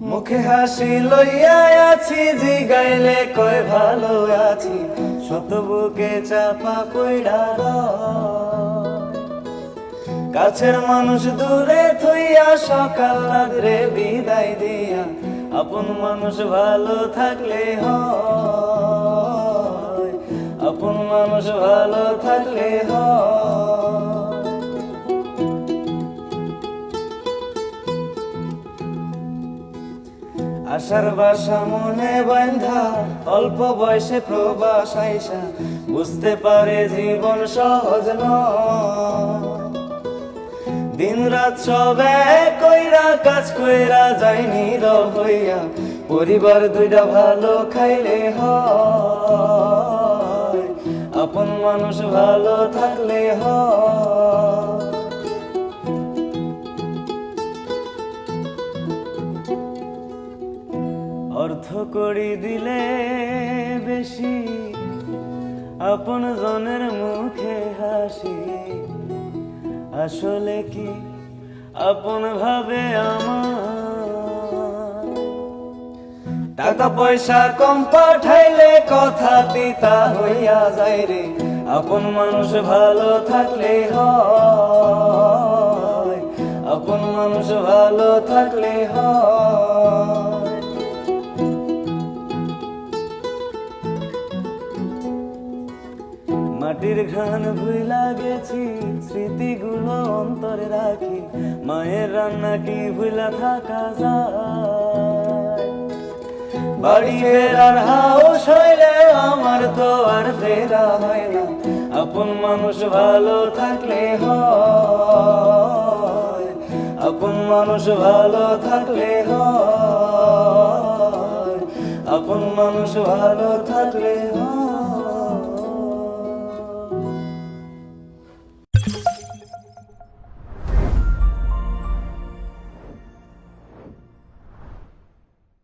মুখে হাসি লইয়া আছি, জিগাইলে কয় ভালো আছি, শত বুকে চাপা কইরা কাছের মানুষ দূরে থইয়া, সকাল রাত্রে বিদায় দিয়া, আপন মানুষ ভালো থাকলে হয়, আপন মানুষ ভালো থাকলে হয়। আশার বাসা মনে বান্ধা, অল্প বয়সে প্রবাস আইসা, বুঝতে পারে জীবন সহজ নয়। দিন রাত সব এক কইরা, কাজ কইরা যায় নীরব হইয়া, পরিবার দুইটা ভালো খাইলে হয়, আপন মানুষ ভালো থাকলে হয়। অর্থ করি দিলে বেশি, আপন জনের মুখে হাসি, আসলে কি আপন ভাবে আমার? টাকা পয়সা কম পাঠাইলে কথা তিতা হইয়া যায় রে, আপন মানুষ ভালো থাকলে হয়, আপন মানুষ ভালো থাকলে হয়। মাটির ঘ্রাণ ভুইলা গেছি, স্মৃতিগুলো অন্তরে রাখি, মায়ের রান্না কি ভুইলা থাকা যায়? বাড়ি ফেরার হাউস হইলে আমার তো আর ফেরা হয় না, আপন মানুষ ভালো থাকলে হয়, আপন মানুষ ভালো থাকলে হয়, আপন মানুষ ভালো থাকলে হয়।